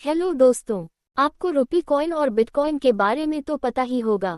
Hello दोस्तों, आपको rupee coin और बिटकॉइन के बारे में तो पता ही होगा,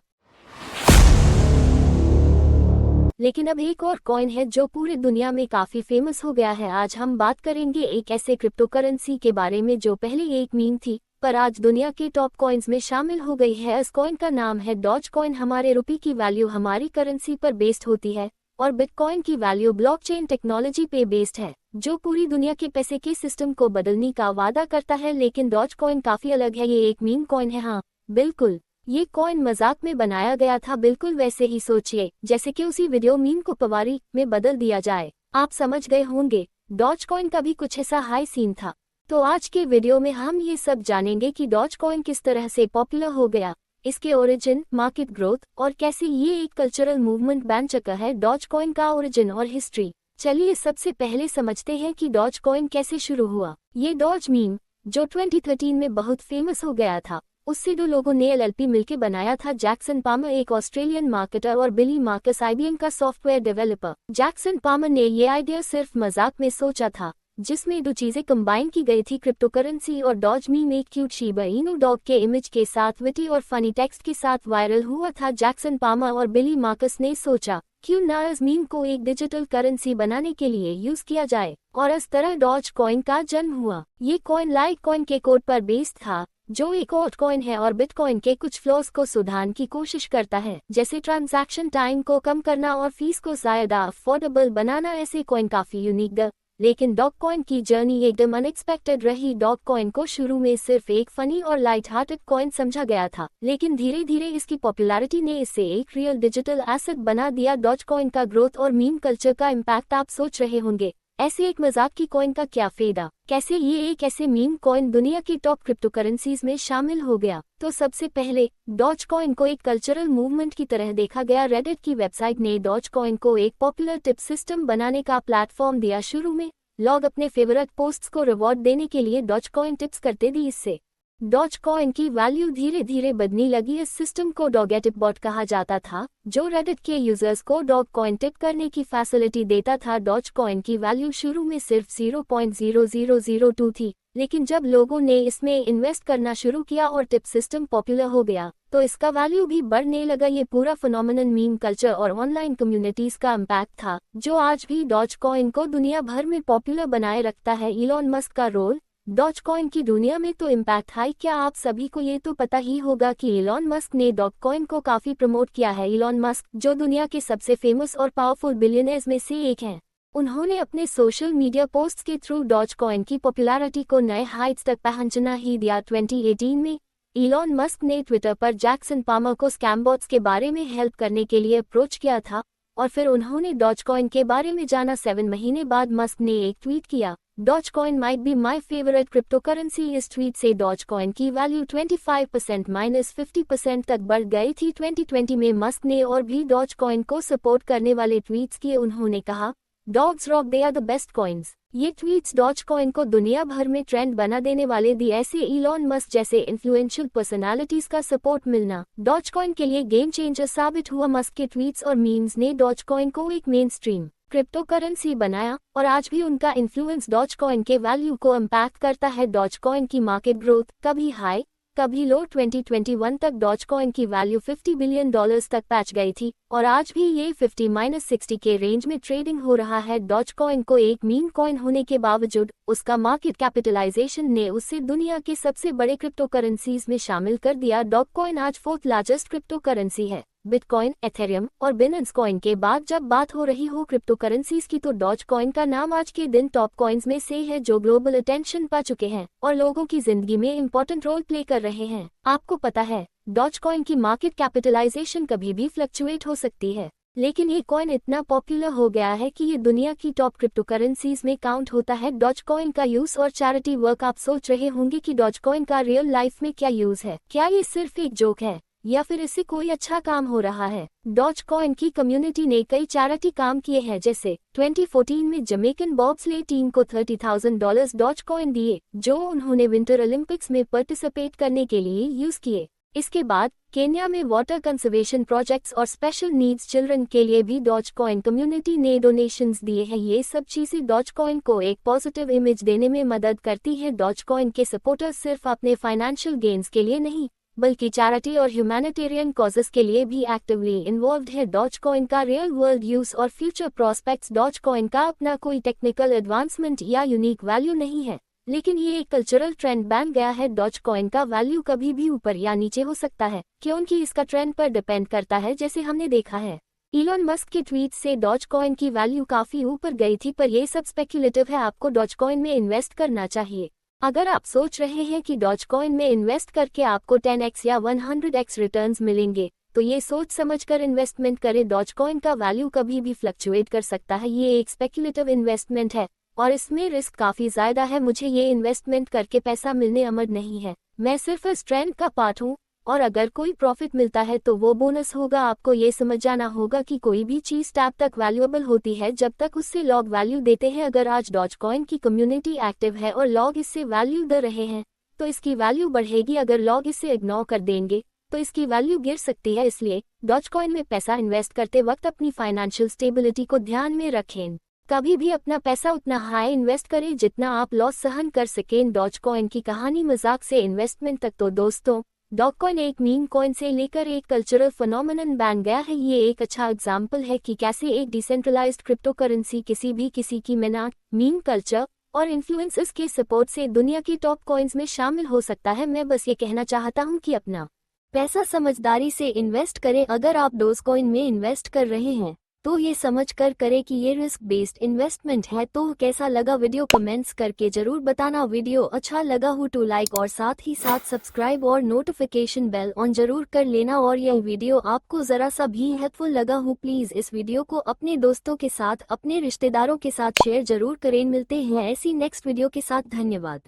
लेकिन अब एक और कॉइन है जो पूरी दुनिया में काफी फेमस हो गया है। आज हम बात करेंगे एक ऐसे क्रिप्टो करेंसी के बारे में जो पहले एक मीम थी पर आज दुनिया के टॉप कॉइन्स में शामिल हो गई है। इस कॉइन का नाम है डॉज कॉइन। हमारे रुपी की वैल्यू हमारी करेंसी पर बेस्ड होती है और बिटकॉइन की वैल्यू ब्लॉकचेन टेक्नोलॉजी पे बेस्ड है जो पूरी दुनिया के पैसे के सिस्टम को बदलने का वादा करता है। लेकिन डॉज कॉइन काफी अलग है, ये एक मीम कॉइन है। हाँ बिल्कुल, ये कॉइन मजाक में बनाया गया था, बिल्कुल वैसे ही सोचिए जैसे कि उसी वीडियो मीम को पवारी में बदल दिया जाए। आप समझ गए होंगे, डॉज कॉइन का भी कुछ ऐसा हाई सीन था। तो आज के वीडियो में हम ये सब जानेंगे कि डॉज कॉइन किस तरह से पॉपुलर हो गया, इसके ओरिजिन, मार्केट ग्रोथ और कैसे ये एक कल्चरल मूवमेंट बन चुका है। डॉज कॉइन का ओरिजिन और हिस्ट्री, चलिए सबसे पहले समझते हैं कि डॉज कॉइन कैसे शुरू हुआ। ये डॉज मीम जो 2013 में बहुत फेमस हो गया था, उससे दो लोगों ने एलएलपी मिलकर बनाया था। जैक्सन पामर एक ऑस्ट्रेलियन मार्केटर और बिली मार्कस आईबीएम का सॉफ्टवेयर डेवलपर। जैक्सन पामर ने ये आइडिया सिर्फ मजाक में सोचा था, जिसमें दो चीजें कंबाइन की गई थी, क्रिप्टो करेंसी और डॉज मीम। एक क्यूट शिबा इनू डॉग के इमेज के साथ विटी और फनी टेक्स्ट के साथ वायरल हुआ था। जैक्सन पामर और बिली मार्कस ने सोचा क्यों ना इस मीम को एक डिजिटल करेंसी बनाने के लिए यूज किया जाए, और इस तरह डॉज कॉइन का जन्म हुआ। ये कॉइन लाइट कॉइन के कोड पर बेस्ड था जो एक ऑल्ट कॉइन है और बिटकॉइन के कुछ फ्लॉज को सुधारने की कोशिश करता है, जैसे ट्रांजैक्शन टाइम को कम करना और फीस को ज्यादा अफोर्डेबल बनाना। ऐसे कॉइन काफी यूनिक द लेकिन डॉग कॉइन की जर्नी एकदम अनएक्सपेक्टेड रही। डॉग कॉइन को शुरू में सिर्फ एक फनी और लाइट हार्टेड कॉइन समझा गया था, लेकिन धीरे धीरे इसकी पॉपुलैरिटी ने इसे एक रियल डिजिटल एसेट बना दिया। डॉज कॉइन का ग्रोथ और मीम कल्चर का इम्पैक्ट, आप सोच रहे होंगे ऐसे एक मजाक की कॉइन का क्या फायदा, कैसे ये एक ऐसे मीम कॉइन दुनिया की टॉप क्रिप्टो करेंसीज में शामिल हो गया। तो सबसे पहले डॉज कॉइन को एक कल्चरल मूवमेंट की तरह देखा गया। रेडिट की वेबसाइट ने डॉज कॉइन को एक पॉपुलर टिप सिस्टम बनाने का प्लेटफॉर्म दिया। शुरू में लोग अपने फेवरेट पोस्ट्स को रिवॉर्ड देने के लिए डॉज कॉइन टिप्स करते थे। इससे डॉज कॉइन की वैल्यू धीरे धीरे बढ़ने लगी। इस सिस्टम को डॉगेटिप बॉट कहा जाता था, जो रेडिट के यूजर्स को डॉग कॉइन टिप करने की फैसिलिटी देता था। डॉज कॉइन की वैल्यू शुरू में सिर्फ 0.0002 थी, लेकिन जब लोगों ने इसमें इन्वेस्ट करना शुरू किया और टिप सिस्टम पॉपुलर हो गया तो इसका वैल्यू भी बढ़ने लगा। ये पूरा फिनोमिनन मीम कल्चर और ऑनलाइन कम्युनिटीज का इम्पैक्ट था, जो आज भी डॉज कॉइन को दुनिया भर में पॉपुलर बनाए रखता है। इलॉन मस्क का रोल डॉज कॉइन की दुनिया में तो इम्पैक्ट है। क्या आप सभी को ये तो पता ही होगा कि इलॉन मस्क ने डॉज कॉइन को काफी प्रमोट किया है। इलॉन मस्क जो दुनिया के सबसे फेमस और पावरफुल बिलियनर्स में से एक हैं, उन्होंने अपने सोशल मीडिया पोस्ट्स के थ्रू डॉज कॉइन की पॉपुलैरिटी को नए हाइट्स तक पहुंचना ही दिया। 2018 में इलॉन मस्क ने ट्विटर पर जैक्सन पामर को स्कैमबॉट्स के बारे में हेल्प करने के लिए अप्रोच किया था और फिर उन्होंने डॉज कॉइन के बारे में जाना। 7 महीने बाद मस्क ने एक ट्वीट किया, Dogecoin might be my favourite cryptocurrency. इस ट्वीट से डॉज कॉइन की वैल्यू 25% - 50% तक बढ़ गई थी। 2020 में मस्क ने और भी डॉज कॉइन को सपोर्ट करने वाले ट्वीट्स किए। उन्होंने कहा, dogs rock, they are the best coins. ये ट्वीट्स डॉज कॉइन को दुनिया भर में ट्रेंड बना देने वाले दी। ऐसे इलॉन मस्क जैसे इन्फ्लुएंशियल पर्सनालिटीज का सपोर्ट मिलना डॉज कॉइन के लिए गेम चेंजर साबित हुआ। मस्क के ट्वीट्स और मीम्स ने डॉज कॉइन को एक मेन स्ट्रीम क्रिप्टो करेंसी बनाया और आज भी उनका इन्फ्लुएंस डॉज कॉइन के वैल्यू को इम्पैक्ट करता है। डॉज कॉइन की मार्केट ग्रोथ कभी हाई कभी लो। 2021 तक डॉज कॉइन की वैल्यू $50 बिलियन तक पहुंच गई थी और आज भी ये 50-60 के रेंज में ट्रेडिंग हो रहा है। डॉज कॉइन को एक मीम कॉइन होने के बावजूद उसका मार्केट कैपिटलाइजेशन ने उसे दुनिया के सबसे बड़े क्रिप्टो करेंसीज में शामिल कर दिया। डॉज कॉइन आज 4th लार्जेस्ट क्रिप्टो करेंसी है। बिटकॉइन, एथेरियम और बिनेंस कॉइन के बाद जब बात हो रही हो क्रिप्टो करेंसीज की, तो डॉज कॉइन का नाम आज के दिन टॉप कॉइन्स में से है, जो ग्लोबल अटेंशन पा चुके हैं और लोगों की जिंदगी में इंपॉर्टेंट रोल प्ले कर रहे हैं। आपको पता है, डॉज कॉइन की मार्केट कैपिटलाइजेशन कभी भी फ्लक्चुएट हो सकती है, लेकिन ये कॉइन इतना पॉपुलर हो गया है कि ये दुनिया की टॉप क्रिप्टो करेंसीज में काउंट होता है। डॉज कॉइन का यूज और चैरिटी वर्क, आप सोच रहे होंगे कि डॉज कॉइन का रियल लाइफ में क्या यूज है, क्या ये सिर्फ एक जोक है या फिर इससे कोई अच्छा काम हो रहा है। डॉज कॉइन की कम्युनिटी ने कई चैरिटी काम किए हैं, जैसे 2014 में जमैकन बॉब्सले टीम को $30,000 डॉज कॉइन दिए, जो उन्होंने विंटर ओलंपिक्स में पार्टिसिपेट करने के लिए यूज किए। इसके बाद केन्या में वाटर कंजर्वेशन प्रोजेक्ट्स और स्पेशल नीड्स चिल्ड्रन के लिए भी डॉजकॉइन कम्युनिटी ने डोनेशंस दिए हैं। ये सब चीजें डॉजकॉइन को एक पॉजिटिव इमेज देने में मदद करती है। डॉजकॉइन के सपोर्टर्स सिर्फ अपने फाइनेंशियल गेन्स के लिए नहीं बल्कि चैरिटी और ह्यूमैनिटेरियन कॉजेस के लिए भी एक्टिवली इन्वॉल्व्ड है। डॉजकॉइन का रियल वर्ल्ड यूज और फ्यूचर प्रोस्पेक्ट्स। डॉजकॉइन का अपना कोई टेक्निकल एडवांसमेंट या यूनिक वैल्यू नहीं है, लेकिन ये एक कल्चरल ट्रेंड बन गया है। डॉजकॉइन का वैल्यू कभी भी ऊपर या नीचे हो सकता है क्योंकि इसका ट्रेंड पर डिपेंड करता है, जैसे हमने देखा है। इलॉन मस्क के ट्वीट से डॉजकॉइन की वैल्यू काफी ऊपर गई थी, पर यह सब स्पेक्युलेटिव है। आपको डॉजकॉइन में इन्वेस्ट करना चाहिए। अगर आप सोच रहे हैं कि डॉजकॉइन में इन्वेस्ट करके आपको 10x या 100x रिटर्न्स मिलेंगे, तो ये सोच समझकर इन्वेस्टमेंट करें। डॉजकॉइन का वैल्यू कभी भी फ्लक्चुएट कर सकता है। ये एक स्पेक्युलेटिव इन्वेस्टमेंट है और इसमें रिस्क काफी ज्यादा है। मुझे ये इन्वेस्टमेंट करके पैसा मिलने अमर नहीं है। मैं सिर्फ इस ट्रेंड का पार्ट हूँ और अगर कोई प्रॉफिट मिलता है तो वो बोनस होगा। आपको ये समझ जाना होगा कि कोई भी चीज तब तक वैल्यूएबल होती है जब तक उससे लोग वैल्यू देते हैं। अगर आज डॉजकॉइन की कम्युनिटी एक्टिव है और लोग इससे वैल्यू दे रहे हैं तो इसकी वैल्यू बढ़ेगी। अगर लोग इसे इग्नोर कर देंगे तो इसकी वैल्यू गिर सकती है। इसलिए डॉजकॉइन में पैसा इन्वेस्ट करते वक्त अपनी फाइनेंशियल स्टेबिलिटी को ध्यान में रखें। कभी भी अपना पैसा उतना हाई इन्वेस्ट करें जितना आप लॉस सहन कर सकें। डॉजकॉइन की कहानी मजाक से इन्वेस्टमेंट तक। तो दोस्तों, डॉजकॉइन एक मीम कॉइन से लेकर एक कल्चरल फिनोमेनन बन गया है। ये एक अच्छा एग्जाम्पल है कि कैसे एक डिसेंट्रलाइज्ड क्रिप्टो करेंसी किसी की मेहनत, मीम कल्चर और इन्फ्लुएंसर्स के सपोर्ट से दुनिया की टॉप कॉइन्स में शामिल हो सकता है। मैं बस ये कहना चाहता हूँ कि अपना पैसा समझदारी से इन्वेस्ट करें। अगर आप डॉजकॉइन में इन्वेस्ट कर रहे हैं तो ये समझ कर करें कि ये रिस्क बेस्ड इन्वेस्टमेंट है। तो कैसा लगा वीडियो कमेंट्स करके जरूर बताना। वीडियो अच्छा लगा हो तो लाइक और साथ ही साथ सब्सक्राइब और नोटिफिकेशन बेल ऑन जरूर कर लेना। और यह वीडियो आपको जरा सा भी हेल्पफुल लगा हो प्लीज इस वीडियो को अपने दोस्तों के साथ, अपने रिश्तेदारों के साथ शेयर जरूर करें। मिलते हैं ऐसी नेक्स्ट वीडियो के साथ। धन्यवाद।